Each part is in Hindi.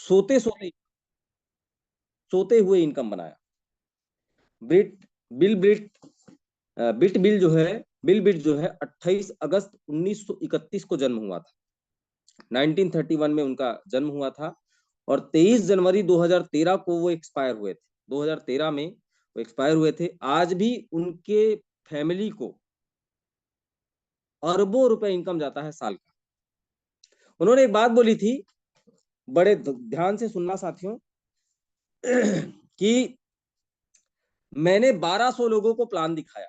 सोते सोते सोते हुए इनकम बनाया। Bit bill bit bit bill जो है बिल बिट जो है 28 अगस्त 1931 को जन्म हुआ था। 1931 में उनका जन्म हुआ था और 23 जनवरी 2013 को वो एक्सपायर हुए थे। 2013 में वो एक्सपायर हुए थे। आज भी उनके फैमिली को अरबों रुपए इनकम जाता है साल का। उन्होंने एक बात बोली थी, बड़े ध्यान से सुनना साथियों, कि मैंने 1200 लोगों को प्लान दिखाया,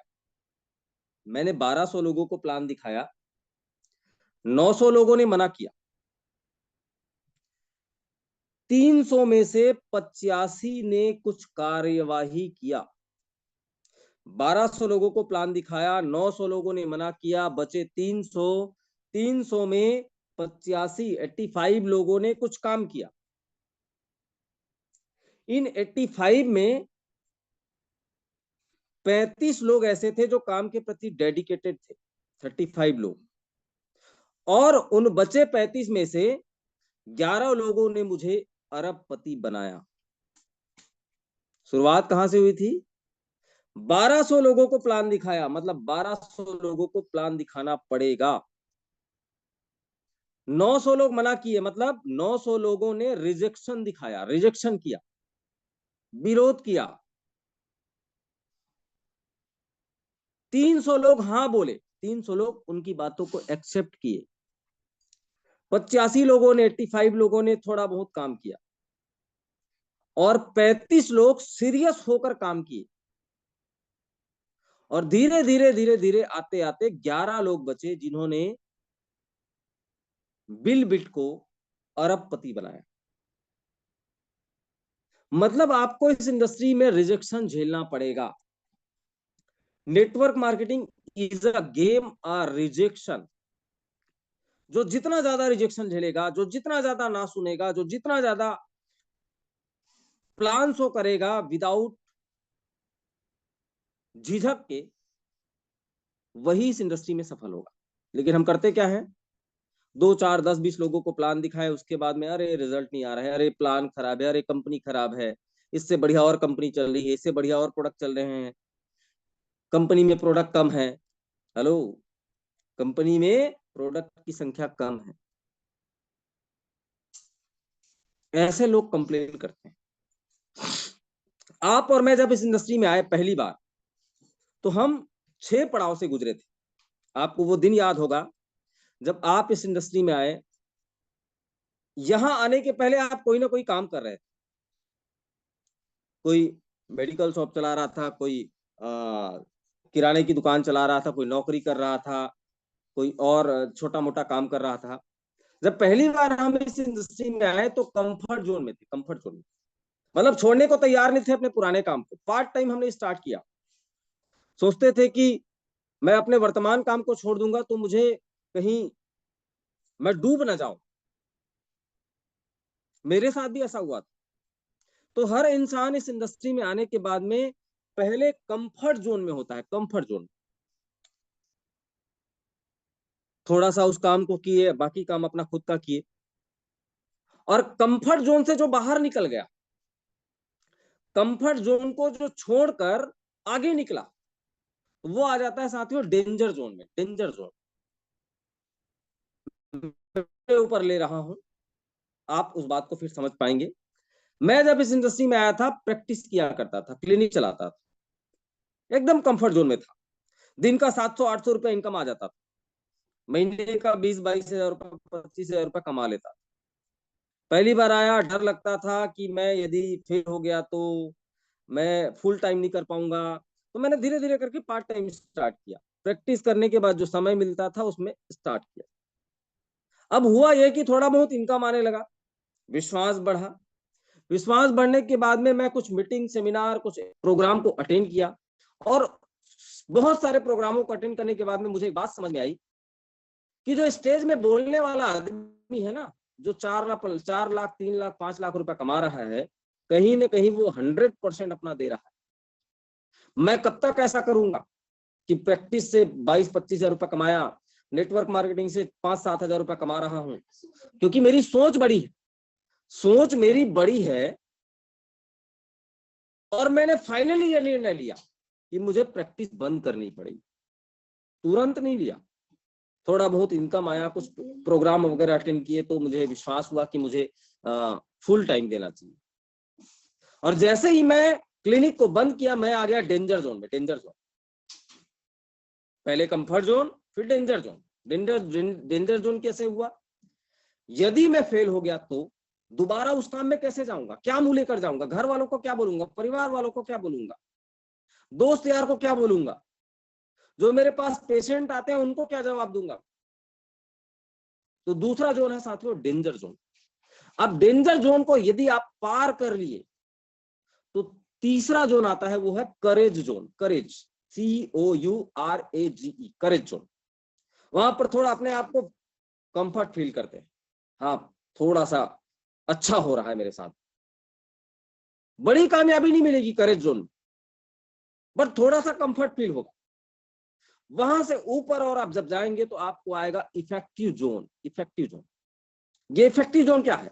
मैंने 1200 लोगों को प्लान दिखाया, 900 लोगों ने मना किया, 300 में से 85 ने कुछ कार्यवाही किया। 1200 लोगों को प्लान दिखाया, 900 लोगों ने मना किया, बचे 300। 300 में 85 लोगों ने कुछ काम किया। इन 85 में 35 लोग ऐसे थे जो काम के प्रति डेडिकेटेड थे, 35 लोग। और उन बचे 35 में से 11 लोगों ने मुझे अरबपति बनाया। शुरुआत कहां से हुई थी? 1200 लोगों को प्लान दिखाया, मतलब 1200 लोगों को प्लान दिखाना पड़ेगा। 900 लोग मना किए, मतलब 900 लोगों ने रिजेक्शन दिखाया, रिजेक्शन किया, विरोध किया। 300 लोग हाँ बोले, 300 लोग उनकी बातों को एक्सेप्ट किए। 85 लोगों ने 85 लोगों ने थोड़ा बहुत काम किया और 35 लोग सीरियस होकर काम किए। और धीरे धीरे धीरे धीरे आते आते 11 लोग बचे जिन्होंने बिल बिट को अरबपति बनाया। मतलब आपको इस इंडस्ट्री में रिजेक्शन झेलना पड़ेगा। Network marketing is a game of rejection. जो जितना ज्यादा रिजेक्शन झेलेगा, जो जितना ज्यादा ना सुनेगा, जो जितना ज्यादा प्लान शो करेगा विदाउट झिझक के, वही इस इंडस्ट्री में सफल होगा। लेकिन हम करते क्या है? 2 4 10 20 लोगों को प्लान दिखाए, उसके बाद में अरे रिजल्ट नहीं आ रहा है, अरे प्लान खराब है, अरे कंपनी खराब है, इससे बढ़िया और कंपनी चल रही है, इससे बढ़िया और प्रोडक्ट चल रहे हैं, कंपनी में प्रोडक्ट कम है। हेलो, कंपनी में प्रोडक्ट की संख्या कम है, ऐसे लोग कंप्लेन करते हैं। आप और मैं जब इस इंडस्ट्री में आए पहली बार, तो हम 6 पड़ाव से गुजरे थे। आपको वो दिन याद होगा जब आप इस इंडस्ट्री में आए। यहां आने के पहले आप कोई ना कोई काम कर रहे थे। कोई मेडिकल शॉप चला रहा था, कोई किराने की दुकान चला रहा था, कोई नौकरी कर रहा था, कोई और छोटा मोटा काम कर रहा था। जब पहली बार हम इस इंडस्ट्री में आए तो कंफर्ट जोन में थे, कंफर्ट जोन में, मतलब छोड़ने को तैयार नहीं थे अपने पुराने काम को। पार्ट टाइम हमने स्टार्ट किया, सोचते थे कि मैं अपने वर्तमान काम को छोड़ दूंगा तो मुझे कहीं मैं डूब ना जाऊं। मेरे साथ भी ऐसा हुआ था। तो हर इंसान इस इंडस्ट्री में आने के बाद में पहले कंफर्ट जोन में होता है, कंफर्ट जोन। थोड़ा सा उस काम को किए, बाकी काम अपना खुद का किए। और कंफर्ट जोन से जो बाहर निकल गया, कंफर्ट जोन को जो छोड़कर आगे निकला, वो आ जाता है साथियों डेंजर जोन में। डेंजर जोन ऊपर ले रहा हूं, आप उस बात को फिर समझ पाएंगे। मैं जब इस इंडस्ट्री में आया था, प्रैक्टिस किया करता था, क्लिनिक चलाता था, एकदम कंफर्ट जोन में था। दिन का 700 800 रुपए इनकम आ जाता था, महीने का 20 22 हजार रुपए 25 हजार रुपए कमा लेता। पहली बार आया, डर लगता था कि मैं यदि फेल हो गया तो मैं फुल टाइम नहीं कर पाऊंगा। तो मैंने धीरे धीरे करके पार्ट टाइम स्टार्ट किया, प्रैक्टिस करने के बाद जो समय मिलता था उसमें स्टार्ट किया। अब हुआ यह कि थोड़ा बहुत इनकम आने लगा, विश्वास बढ़ा। विश्वास बढ़ने के बाद में मैं कुछ मीटिंग सेमिनार कुछ प्रोग्राम को अटेंड किया। और बहुत सारे प्रोग्रामों को अटेंड करने के बाद में मुझे एक बात समझ में आई कि जो स्टेज में बोलने वाला आदमी है ना, जो 4 लाख 3 लाख 5 लाख रुपए कमा रहा है, कहीं ना कहीं वो 100% अपना दे रहा है। मैं कब तक ऐसा करूंगा कि प्रैक्टिस से 22 25 हजार रुपए कमाया, नेटवर्क मार्केटिंग से 5 7 हजार रुपए कमा रहा हूं, क्योंकि मेरी सोच बड़ी है। सोच मेरी बड़ी है और मैंने फाइनली ये निर्णय लिया कि मुझे प्रैक्टिस बंद करनी पड़ेगी। तुरंत नहीं लिया, थोड़ा बहुत इनकम आया, कुछ प्रोग्राम वगैरह अटेंड किए तो मुझे विश्वास हुआ कि मुझे फुल टाइम देना चाहिए। और जैसे ही मैं क्लिनिक को बंद किया, मैं आ गया डेंजर जोन में। डेंजर जोन, पहले कंफर्ट जोन, फिर डेंजर जोन। डेंजर जोन कैसे हुआ? यदि मैं फेल हो गया तो दोबारा उस काम में कैसे जाऊंगा? क्या मुंह लेकर जाऊंगा? घर वालों को क्या बोलूंगा? परिवार वालों को क्या बोलूंगा? दोस्त यार को क्या बोलूंगा? जो मेरे पास पेशेंट आते हैं उनको क्या जवाब दूंगा? तो दूसरा जोन है साथियों डेंजर जोन। अब डेंजर जोन को यदि आप पार कर लिए तो तीसरा जोन आता है, वो है करेज जोन। करेज, COURAGE, करेज जोन। वहां पर थोड़ा अपने आप को कंफर्ट फील करते हैं, हाँ थोड़ा सा अच्छा हो रहा है मेरे साथ। बड़ी कामयाबी नहीं मिलेगी करेज जोन, बट थोड़ा सा कंफर्ट फील होगा। वहां से ऊपर और आप जब जाएंगे तो आपको आएगा इफेक्टिव जोन। इफेक्टिव जोन, ये इफेक्टिव जोन क्या है?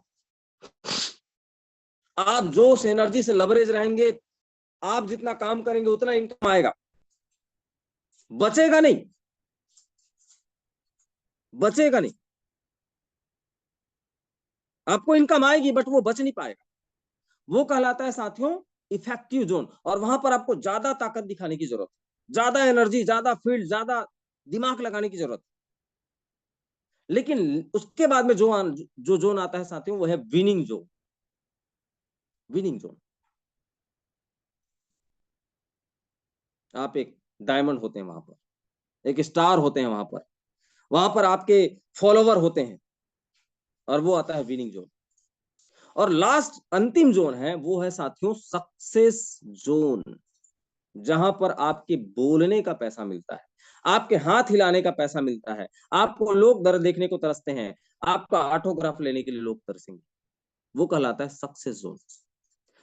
आप जोश एनर्जी से लबरेज रहेंगे, आप जितना काम करेंगे उतना इनकम आएगा, बचेगा नहीं, बचेगा नहीं। आपको इनकम आएगी बट वो बच नहीं पाएगा। वो कहलाता है साथियों इफेक्टिव जोन। और वहां पर आपको ज्यादा ताकत दिखाने की जरूरत है, ज्यादा एनर्जी, ज्यादा फील्ड, ज्यादा दिमाग लगाने की जरूरत है। लेकिन उसके बाद में जो जोन आता है साथियों, वो है विनिंग जोन। विनिंग जोन, आप एक डायमंड होते हैं वहां पर, एक स्टार होते हैं वहां पर आपके फॉलोवर होते हैं, और वो आता है विनिंग जोन। और लास्ट अंतिम जोन है, वो है साथियों सक्सेस जोन, जहां पर आपके बोलने का पैसा मिलता है, आपके हाथ हिलाने का पैसा मिलता है, आपको लोग दर देखने को तरसते हैं, आपका ऑटोग्राफ लेने के लिए लोग तरसेंगे। वो कहलाता है सक्सेस जोन।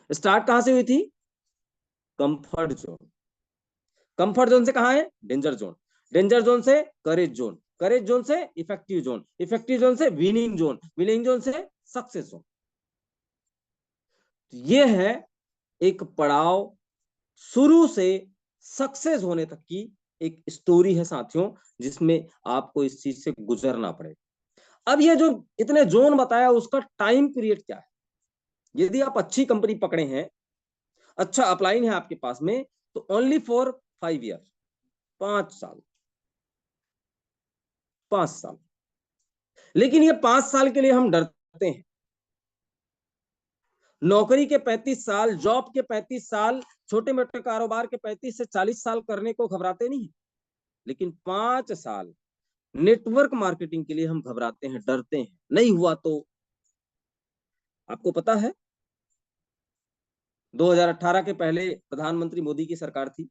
स्टार्ट कहां से हुई थी? Comfort zone. कंफर्ट जोन से कहां है? Danger zone. डेंजर जोन से करेज जोन। करेज जोन से इफेक्टिव जोन। इफेक्टिव जोन से विनिंग जोन। विनिंग जोन से सक्सेस जोन। ये है एक पड़ाव, शुरू से सक्सेस होने तक की एक स्टोरी है साथियों, जिसमें आपको इस चीज से गुजरना पड़ेगा। अब ये जो इतने जोन बताया, उसका टाइम पीरियड क्या है? यदि आप अच्छी कंपनी पकड़े हैं, अच्छा अपलाइन है आपके पास में, तो ओनली फॉर 5 ईयर, 5 साल, 5 साल। लेकिन ये 5 साल के लिए हम डरते हैं। नौकरी के 35 साल, जॉब के 35 साल, छोटे मोटे कारोबार के 35 से 40 साल करने को घबराते नहीं, लेकिन 5 साल नेटवर्क मार्केटिंग के लिए हम घबराते हैं, डरते हैं, नहीं हुआ तो। आपको पता है 2018 के पहले प्रधानमंत्री मोदी की सरकार थी।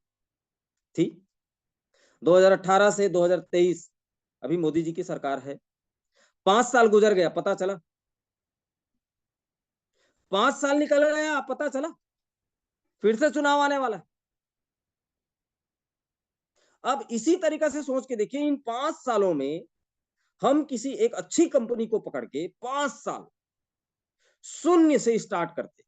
2018 से 2023 अभी मोदी जी की सरकार है। 5 साल गुजर गया, पता चला? 5 साल निकल गया, पता चला फिर से चुनाव आने वाला है। अब इसी तरीका से सोच के देखिए, इन 5 सालों में हम किसी एक अच्छी कंपनी को पकड़ के 5 साल शून्य से स्टार्ट करते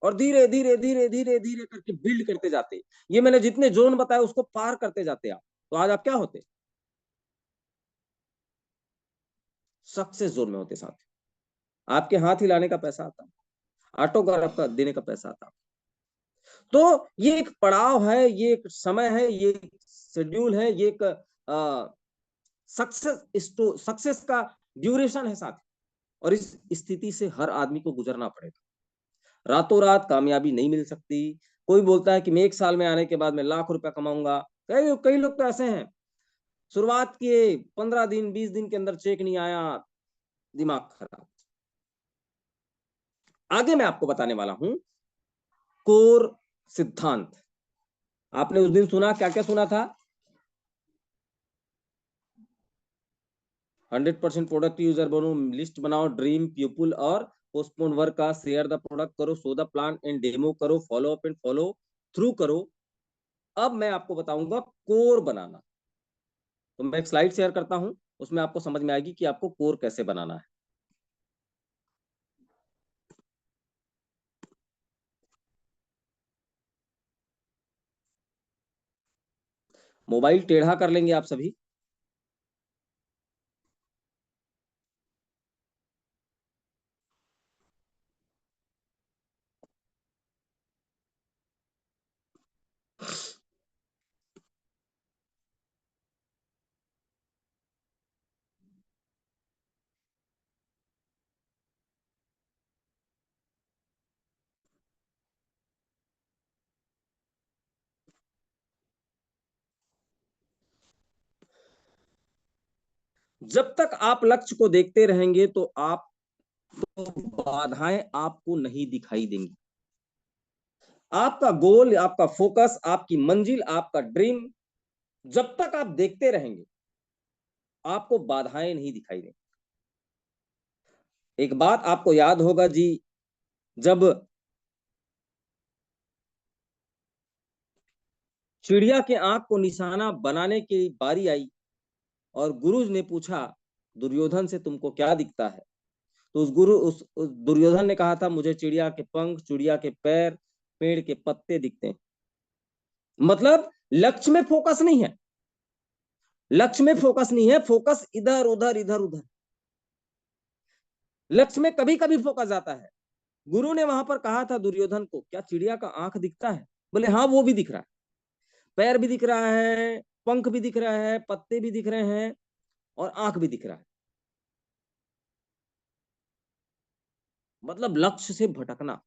और धीरे धीरे धीरे धीरे धीरे करके बिल्ड करते जाते। ये मैंने जितने जोन बताए उसको पार करते जाते आप, तो आज आप क्या होते? सक्सेस जोन में होते। साथ आपके हाथ हिलाने का पैसा आता, ऑटोग्राफ का देने का पैसा आता। तो ये एक पड़ाव है, ये एक समय है, ये एक शेड्यूल है, ये एक सक्सेस का ड्यूरेशन है साथ। और इस स्थिति से हर आदमी को गुजरना पड़ेगा। रातों रात कामयाबी नहीं मिल सकती। कोई बोलता है कि मैं 1 साल में आने के बाद मैं लाख रुपया कमाऊंगा। कई कई लोग तो ऐसे हैं, शुरुआत किए 15 दिन 20 दिन के अंदर चेक नहीं आया, दिमाग खराब। आगे मैं आपको बताने वाला हूं कोर सिद्धांत। आपने उस दिन सुना, क्या क्या सुना था? 100% प्रोडक्ट यूजर बनो, लिस्ट बनाओ, ड्रीम पीपल और पोस्टपोन वर्क का, शेयर द प्रोडक्ट करो, show the plan and demo करो, follow up and follow through करो। अब मैं आपको बताऊंगा कोर बनाना। तो मैं एक स्लाइड शेयर करता हूं, उसमें आपको समझ में आएगी कि आपको कोर कैसे बनाना है। मोबाइल टेढ़ा कर लेंगे आप सभी। जब तक आप लक्ष्य को देखते रहेंगे तो आप, तो बाधाएं आपको नहीं दिखाई देंगी। आपका गोल, आपका फोकस, आपकी मंजिल, आपका ड्रीम, जब तक आप देखते रहेंगे आपको बाधाएं नहीं दिखाई देंगी। एक बात आपको याद होगा जी, जब चिड़िया के आंख को निशाना बनाने की बारी आई और गुरु ने पूछा दुर्योधन से तुमको क्या दिखता है, तो उस दुर्योधन ने कहा था मुझे चिड़िया के पंख, चिड़िया के पैर, पेड़ के पत्ते दिखते हैं। मतलब लक्ष्य में फोकस नहीं है, लक्ष्य में फोकस नहीं है, फोकस इधर उधर इधर उधर। लक्ष्य में कभी कभी फोकस जाता है। गुरु ने वहां पर कहा था दुर्योधन को, क्या चिड़िया का आंख दिखता है? बोले हाँ वो भी दिख रहा है, पैर भी दिख रहा है, पंख भी दिख रहा है, पत्ते भी दिख रहे हैं और आंख भी दिख रहा है। मतलब लक्ष्य से भटकना।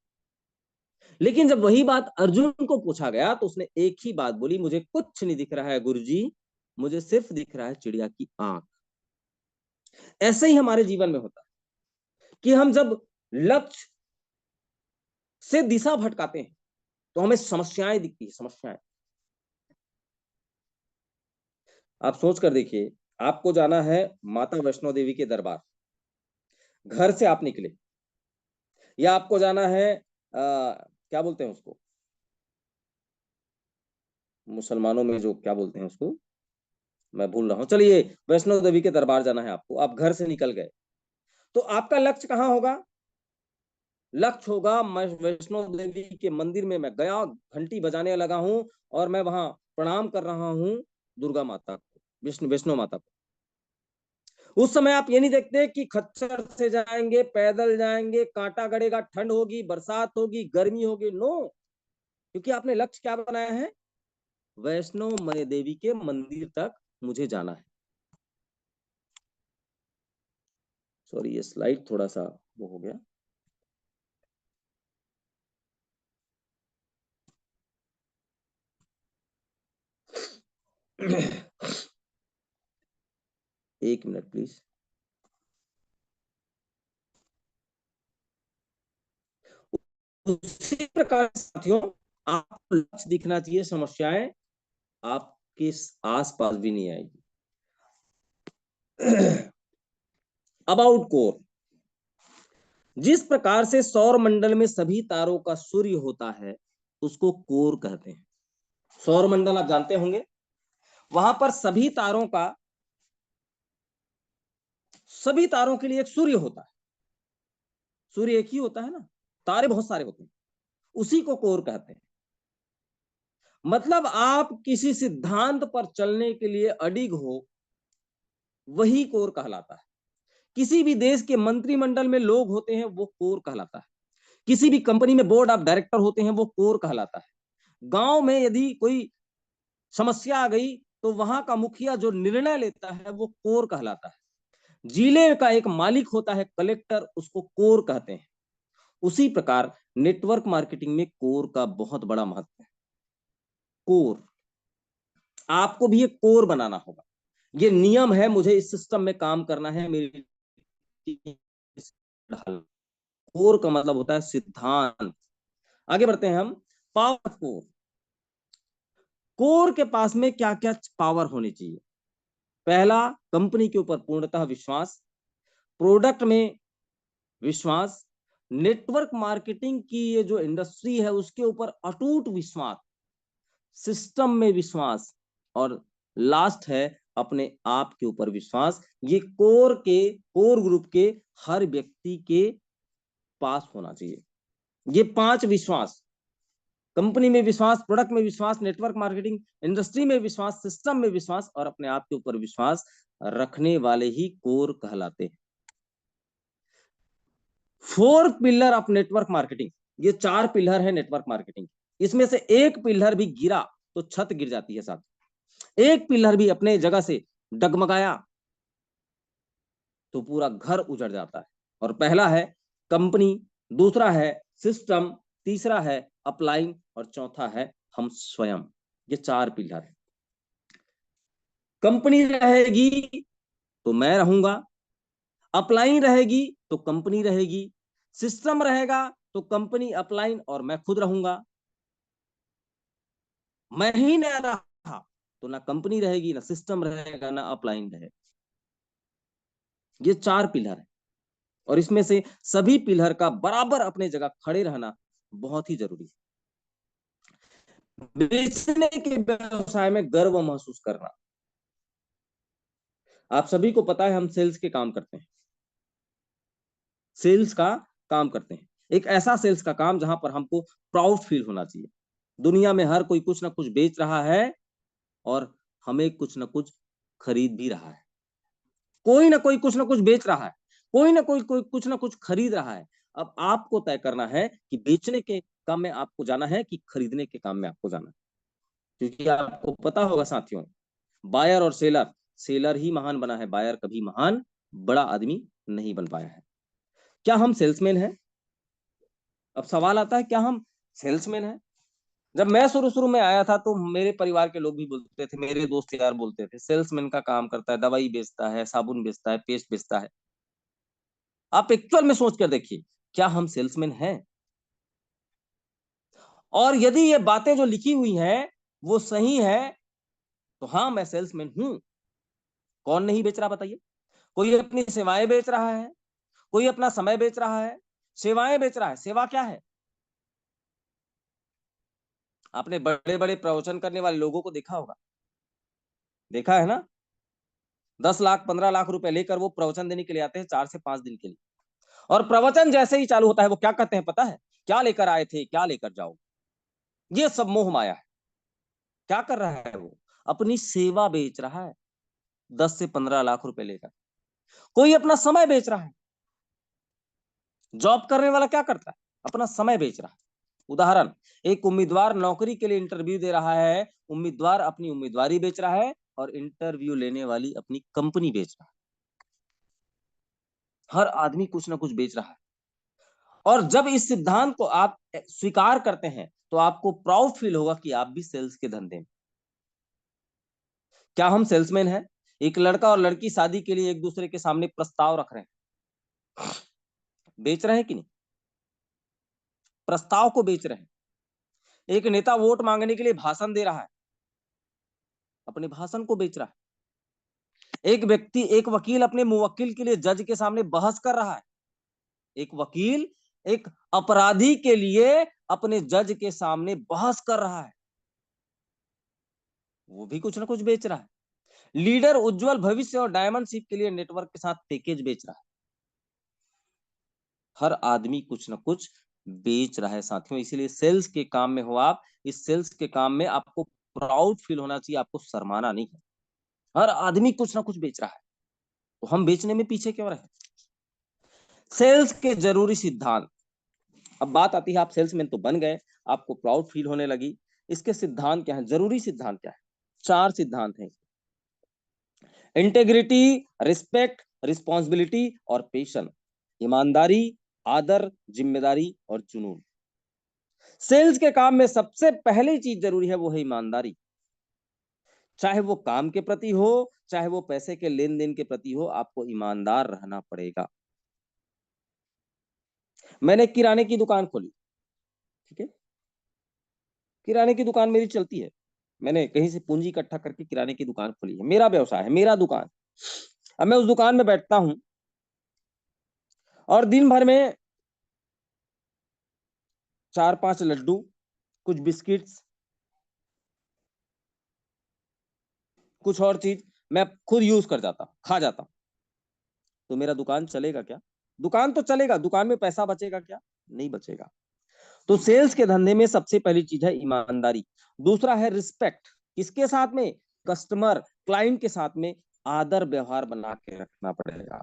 लेकिन जब वही बात अर्जुन को पूछा गया तो उसने एक ही बात बोली, मुझे कुछ नहीं दिख रहा है गुरुजी, मुझे सिर्फ दिख रहा है चिड़िया की आंख। ऐसे ही हमारे जीवन में होता है कि हम जब लक्ष्य से दिशा भटकाते हैं तो हमें समस्याएं दिखती है, समस्याएं। आप सोच कर देखिए, आपको जाना है माता वैष्णो देवी के दरबार, घर से आप निकले, या आपको जाना है क्या बोलते हैं उसको, मुसलमानों में जो क्या बोलते हैं उसको, मैं भूल रहा हूं, चलिए वैष्णो देवी के दरबार जाना है आपको, आप घर से निकल गए, तो आपका लक्ष्य कहाँ होगा? लक्ष्य होगा मैं वैष्णो देवी के मंदिर में मैं गया, घंटी बजाने लगा हूं और मैं वहां प्रणाम कर रहा हूं दुर्गा माता को, वैष्णो माता को। उस समय आप ये नहीं देखते कि खच्चर से जाएंगे, पैदल जाएंगे, कांटा गड़ेगा, ठंड होगी, बरसात होगी, गर्मी होगी, नो। क्योंकि आपने लक्ष्य क्या बनाया है? वैष्णो मय देवी के मंदिर तक मुझे जाना है। सॉरी, ये स्लाइड थोड़ा सा वो हो गया। एक मिनट प्लीज। उसी प्रकार साथियों, आपको लक्ष्य दिखना चाहिए, समस्याएं आपके आस पास भी नहीं आएगी। अबाउट कोर, जिस प्रकार से सौर मंडल में सभी तारों का सूर्य होता है उसको कोर कहते हैं। सौर मंडल आप जानते होंगे, वहां पर सभी तारों के लिए एक सूर्य होता है। सूर्य एक ही होता है ना, तारे बहुत सारे होते हैं, उसी को कोर कहते हैं। मतलब आप किसी सिद्धांत पर चलने के लिए अडिग हो, वही कोर कहलाता है। किसी भी देश के मंत्रिमंडल में लोग होते हैं, वो कोर कहलाता है। किसी भी कंपनी में बोर्ड ऑफ डायरेक्टर होते हैं, वो कोर कहलाता है। गांव में यदि कोई समस्या आ गई तो वहां का मुखिया जो निर्णय लेता है वो कोर कहलाता है। जिले का एक मालिक होता है कलेक्टर, उसको कोर कहते हैं। उसी प्रकार नेटवर्क मार्केटिंग में कोर का बहुत बड़ा महत्व है। कोर, आपको भी एक कोर बनाना होगा। ये नियम है, मुझे इस सिस्टम में काम करना है, मेरी कोर का मतलब होता है सिद्धांत। आगे बढ़ते हैं हम। पावर कोर, कोर के पास में क्या क्या पावर होनी चाहिए? पहला, कंपनी के ऊपर पूर्णतः विश्वास, प्रोडक्ट में विश्वास, नेटवर्क मार्केटिंग की ये जो इंडस्ट्री है उसके ऊपर अटूट विश्वास, सिस्टम में विश्वास, और लास्ट है अपने आप के ऊपर विश्वास। ये कोर ग्रुप के हर व्यक्ति के पास होना चाहिए। ये 5 विश्वास, कंपनी में विश्वास, प्रोडक्ट में विश्वास, नेटवर्क मार्केटिंग, इंडस्ट्री में विश्वास, सिस्टम में विश्वास और अपने आप के ऊपर विश्वास रखने वाले ही कोर कहलाते हैं। 4 पिलर ऑफ नेटवर्क मार्केटिंग, ये 4 पिलर है नेटवर्क मार्केटिंग। इसमें से एक पिलर भी गिरा तो छत गिर जाती है साथ, एक पिलर भी अपने जगह से डगमगाया तो पूरा घर उजड़ जाता है। और पहला है कंपनी, दूसरा है सिस्टम, तीसरा है अपलाइन और चौथा है हम स्वयं। ये 4 पिलर है। कंपनी रहेगी तो मैं रहूंगा, अपलाइन रहेगी तो कंपनी रहेगी, सिस्टम रहेगा तो कंपनी, अपलाइन और मैं खुद रहूंगा। मैं ही ना रहा तो ना कंपनी रहेगी, ना सिस्टम रहेगा, ना अपलाइन रहेगा। ये 4 पिलर है और इसमें से सभी पिलर का बराबर अपने जगह खड़े रहना बहुत ही जरूरी है। बेचने के व्यवसाय में गर्व महसूस करना। आप सभी को पता है हम सेल्स के काम करते हैं, सेल्स का काम करते हैं। एक ऐसा सेल्स का काम जहां पर हमको प्राउड फील होना चाहिए। दुनिया में हर कोई कुछ ना कुछ बेच रहा है और हमें कुछ ना कुछ खरीद भी रहा है। कोई ना कोई कुछ ना कुछ बेच रहा है, कोई ना कोई कुछ ना कुछ खरीद रहा है। अब आपको तय करना है कि बेचने के काम में आपको जाना है कि खरीदने के काम में आपको जाना है। क्योंकि आपको पता होगा साथियों, बायर और सेलर, सेलर ही महान बना है, बायर कभी महान बड़ा आदमी नहीं बन पाया है। क्या हम सेल्समैन हैं? अब सवाल आता है क्या हम सेल्समैन हैं? जब मैं शुरू शुरू में आया था तो मेरे परिवार के लोग भी बोलते थे, मेरे दोस्त यार बोलते थे सेल्समैन का काम करता है, दवाई बेचता है, साबुन बेचता है, पेस्ट बेचता है। आप एक्चुअल में सोच कर देखिए, क्या हम सेल्समैन हैं? और यदि ये बातें जो लिखी हुई हैं वो सही है तो हाँ मैं सेल्समैन हूं। कौन नहीं बेच रहा बताइए? कोई अपनी सेवाएं बेच रहा है, कोई अपना समय बेच रहा है, सेवाएं बेच रहा है। सेवा क्या है? आपने बड़े बड़े प्रवचन करने वाले लोगों को देखा होगा, देखा है ना? 10 लाख 15 लाख रुपए लेकर वो प्रवचन देने के लिए आते हैं 4 से 5 दिन के लिए। और प्रवचन जैसे ही चालू होता है वो क्या कहते हैं पता है? क्या लेकर आए थे, क्या लेकर जाओ। ये सब मोह माया है। क्या कर रहा है वो? अपनी सेवा बेच रहा है 10 से 15 लाख रुपए लेकर। कोई अपना समय बेच रहा है। जॉब करने वाला क्या करता है? अपना समय बेच रहा है। उदाहरण, एक उम्मीदवार नौकरी के लिए इंटरव्यू दे रहा है, उम्मीदवार अपनी उम्मीदवारी बेच रहा है और इंटरव्यू लेने वाली अपनी कंपनी बेच रहा है। हर आदमी कुछ ना कुछ बेच रहा है। और जब इस सिद्धांत को आप स्वीकार करते हैं तो आपको प्राउड फील होगा कि आप भी सेल्स के धंधे में। क्या हम सेल्समैन हैं? एक लड़का और लड़की शादी के लिए एक दूसरे के सामने प्रस्ताव रख रहे हैं, बेच रहे हैं कि नहीं? प्रस्ताव को बेच रहे हैं। एक नेता वोट मांगने के लिए भाषण दे रहा है, अपने भाषण को बेच रहा है। एक वकील अपने मुवक्किल के लिए जज के सामने बहस कर रहा है। एक वकील एक अपराधी के लिए अपने जज के सामने बहस कर रहा है, वो भी कुछ ना कुछ बेच रहा है। लीडर उज्जवल भविष्य और डायमंड शिप के लिए नेटवर्क के साथ पैकेज बेच रहा है। हर आदमी कुछ ना कुछ बेच रहा है साथियों। इसीलिए सेल्स के काम में हो आप, इस सेल्स के काम में आपको प्राउड फील होना चाहिए, आपको शर्माना नहीं है। हर आदमी कुछ ना कुछ बेच रहा है तो हम बेचने में पीछे क्यों रहे? सेल्स के जरूरी सिद्धांत। अब बात आती है, आप सेल्समैन तो बन गए, आपको प्राउड फील होने लगी। इसके सिद्धांत क्या है? जरूरी सिद्धांत क्या है? 4 सिद्धांत हैं। इंटेग्रिटी, रिस्पेक्ट, रिस्पॉन्सिबिलिटी और पेशन। ईमानदारी, आदर, जिम्मेदारी और जुनून। सेल्स के काम में सबसे पहली चीज जरूरी है वो है ईमानदारी। चाहे वो काम के प्रति हो, चाहे वो पैसे के लेन देन के प्रति हो, आपको ईमानदार रहना पड़ेगा। मैंने किराने की दुकान खोली, ठीक है, किराने की दुकान मेरी चलती है। मैंने कहीं से पूंजी इकट्ठा करके किराने की दुकान खोली है, मेरा व्यवसाय है, मेरा दुकान। अब मैं उस दुकान में बैठता हूं और दिन भर में 4-5 लड्डू, कुछ बिस्किट्स, कुछ और चीज मैं खुद यूज कर जाता, खा जाता, तो मेरा दुकान चलेगा क्या? दुकान तो चलेगा, दुकान में पैसा बचेगा क्या? नहीं बचेगा। तो सेल्स के धंधे में सबसे पहली चीज है ईमानदारी। दूसरा है रिस्पेक्ट, किसके साथ में? कस्टमर, क्लाइंट के साथ में आदर व्यवहार बना के रखना पड़ेगा।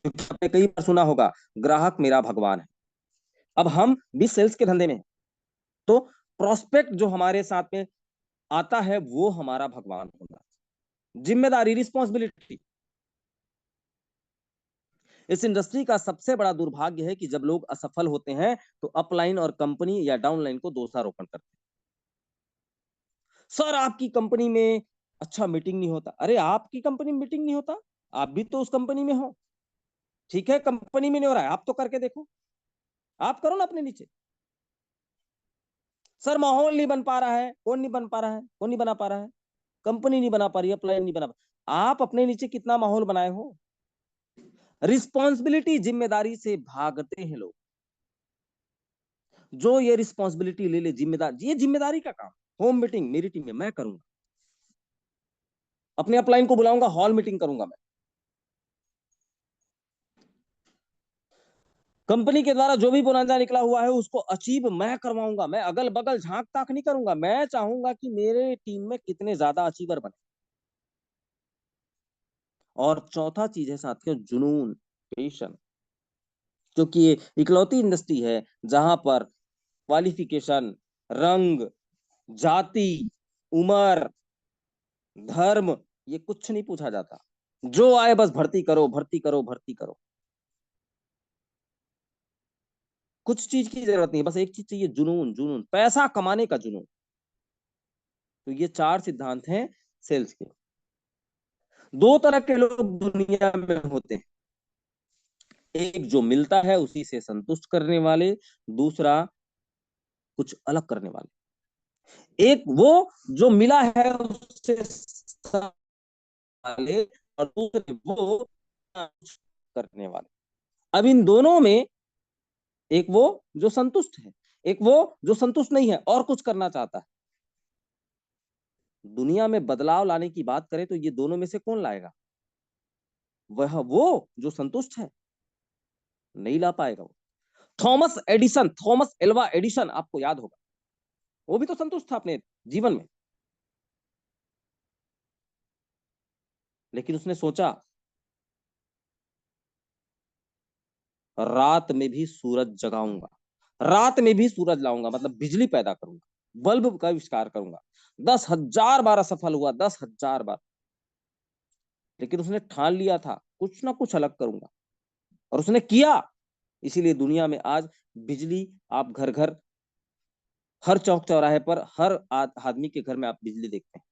क्योंकि आपने कई बार सुना होगा, ग्राहक मेरा भगवान है। अब हम भी सेल्स के धंधे में हैं, तो प्रोस्पेक्ट जो हमारे साथ में आता है वो हमारा भगवान होगा। जिम्मेदारी, रिस्पॉन्सिबिलिटी। इस इंडस्ट्री का सबसे बड़ा दुर्भाग्य है कि जब लोग असफल होते हैं तो अपलाइन और कंपनी या डाउनलाइन को दोषारोपण करते हैं। सर आपकी कंपनी में अच्छा मीटिंग नहीं होता। अरे आपकी कंपनी में मीटिंग नहीं होता, आप भी तो उस कंपनी में हो। ठीक है, कंपनी में नहीं हो रहा है, आप तो करके देखो, आप करो ना अपने नीचे। सर माहौल नहीं बन पा रहा है, कौन नहीं बन पा रहा है? कौन नहीं बना पा रहा है? कंपनी नहीं बना पा रही है, अपलाइन नहीं बना पा। आप अपने नीचे कितना माहौल बनाए हो? रिस्पॉन्सिबिलिटी, जिम्मेदारी से भागते हैं लोग। जो ये रिस्पॉन्सिबिलिटी ले ले, जिम्मेदार, ये जिम्मेदारी का काम। होम मीटिंग मेरी टीम में मैं करूंगा, अपने अपलाइन को बुलाऊंगा, हॉल मीटिंग करूंगा मैं। कंपनी के द्वारा जो भी बोनांजा निकला हुआ है उसको अचीव मैं करवाऊंगा। मैं अगल बगल झांक ताक नहीं करूंगा। मैं चाहूंगा कि मेरे टीम में कितने ज्यादा अचीवर बने। और चौथा चीज है साथियों, जुनून, पेशन। क्योंकि ये इकलौती इंडस्ट्री है जहां पर क्वालिफिकेशन, रंग, जाति, उम्र, धर्म, ये कुछ नहीं पूछा जाता। जो आए बस भर्ती करो, भर्ती करो, भर्ती करो। कुछ चीज की जरूरत नहीं है, बस एक चीज चाहिए, जुनून, जुनून, पैसा कमाने का जुनून। तो ये चार सिद्धांत हैं सेल्स के। दो तरह के लोग दुनिया में होते हैं, एक जो मिलता है उसी से संतुष्ट करने वाले, दूसरा कुछ अलग करने वाले। एक वो जो मिला है उससे वाले, और दूसरे वो कुछ करने वाले। अब इन दोनों में एक वो जो संतुष्ट है, एक वो जो संतुष्ट नहीं है और कुछ करना चाहता है। दुनिया में बदलाव लाने की बात करें तो ये दोनों में से कौन लाएगा? वह वो जो संतुष्ट है, नहीं ला पाएगा वो। Thomas Edison, Thomas Alva Edison, आपको याद होगा, वो भी तो संतुष्ट था अपने जीवन में, लेकिन उसने सोचा रात में भी सूरज जगाऊंगा, रात में भी सूरज लाऊंगा, मतलब बिजली पैदा करूंगा, बल्ब का आविष्कार करूंगा। 10,000 बार असफल हुआ, 10,000 बार, लेकिन उसने ठान लिया था कुछ ना कुछ अलग करूंगा, और उसने किया। इसीलिए दुनिया में आज बिजली, आप घर घर, हर चौक चौराहे पर, हर आदमी के घर में आप बिजली देखते हैं।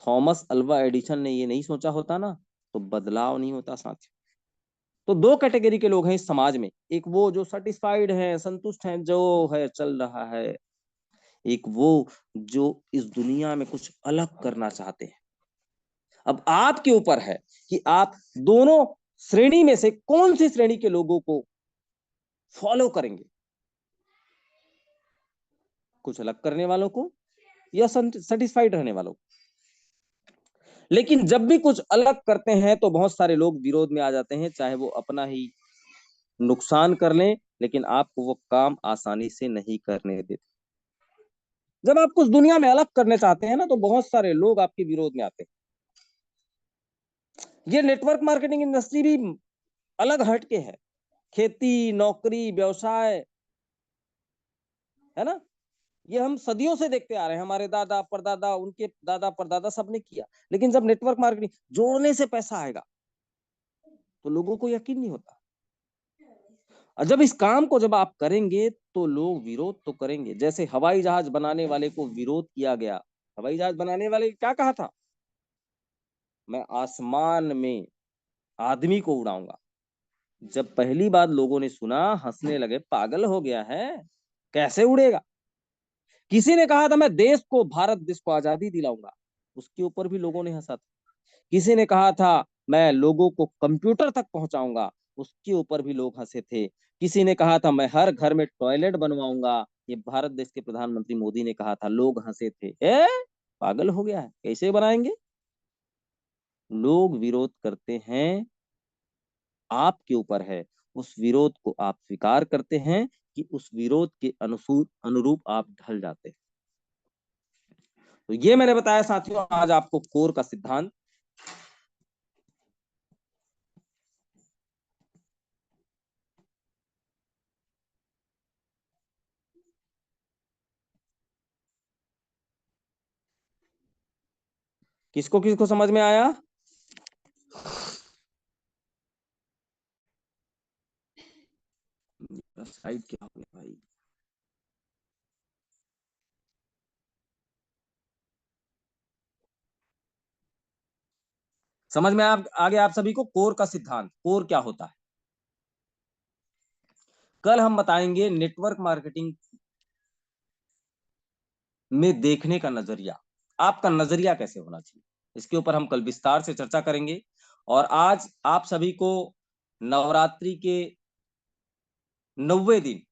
थॉमस अल्वा एडिसन ने ये नहीं सोचा होता ना, तो बदलाव नहीं होता साथ। तो दो कैटेगरी के लोग हैं इस समाज में, एक वो जो सेटिस्फाइड है, संतुष्ट हैं, जो है चल रहा है, एक वो जो इस दुनिया में कुछ अलग करना चाहते हैं। अब आपके ऊपर है कि आप दोनों श्रेणी में से कौन सी श्रेणी के लोगों को फॉलो करेंगे, कुछ अलग करने वालों को या सेटिस्फाइड रहने वालों को। लेकिन जब भी कुछ अलग करते हैं तो बहुत सारे लोग विरोध में आ जाते हैं, चाहे वो अपना ही नुकसान कर लें, लेकिन आपको वो काम आसानी से नहीं करने देते। जब आप कुछ दुनिया में अलग करने चाहते हैं ना, तो बहुत सारे लोग आपके विरोध में आते हैं। ये नेटवर्क मार्केटिंग इंडस्ट्री भी अलग हटके है। खेती, नौकरी, व्यवसाय, है ना, ये हम सदियों से देखते आ रहे हैं, हमारे दादा परदादा, उनके दादा परदादा सबने किया। लेकिन जब नेटवर्क मार्केटिंग जोड़ने से पैसा आएगा तो लोगों को यकीन नहीं होता। और जब इस काम को जब आप करेंगे तो लोग विरोध तो करेंगे। जैसे हवाई जहाज बनाने वाले को विरोध किया गया, हवाई जहाज बनाने वाले क्या कहा था? मैं आसमान में आदमी को उड़ाऊंगा। जब पहली बार लोगों ने सुना, हंसने लगे, पागल हो गया है, कैसे उड़ेगा? किसी ने कहा था मैं देश को, भारत देश को आजादी दिलाऊंगा, उसके ऊपर भी लोगों ने हंसा था। किसी ने कहा था मैं लोगों को कंप्यूटर तक पहुंचाऊंगा, उसके ऊपर भी लोग हंसे थे। किसी ने कहा था मैं हर घर में टॉयलेट बनवाऊंगा, ये भारत देश के प्रधानमंत्री मोदी ने कहा था, लोग हंसे थे। पागल हो गया है, कैसे बनाएंगे? लोग विरोध करते हैं, आपके ऊपर है उस विरोध को आप स्वीकार करते हैं कि उस विरोध के अनुरूप आप ढल जाते हैं। तो ये मैंने बताया साथियों आज आपको कोर का सिद्धांत। किसको किसको समझ में आया? साइड क्या हो गया भाई? समझ में आप आगे आप सभी को कोर का सिद्धांत, कोर क्या होता है। कल हम बताएंगे नेटवर्क मार्केटिंग में देखने का नजरिया, आपका नजरिया कैसे होना चाहिए, इसके ऊपर हम कल विस्तार से चर्चा करेंगे। और आज आप सभी को नवरात्रि के 90 दिन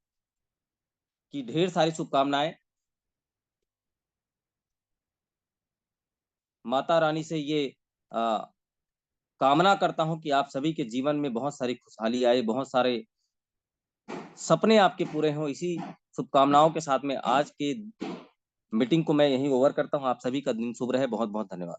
की ढेर सारी शुभकामनाएं। माता रानी से ये कामना करता हूं कि आप सभी के जीवन में बहुत सारी खुशहाली आए, बहुत सारे सपने आपके पूरे हों। इसी शुभकामनाओं के साथ में आज के मीटिंग को मैं यहीं ओवर करता हूं। आप सभी का दिन शुभ रहे। बहुत बहुत धन्यवाद।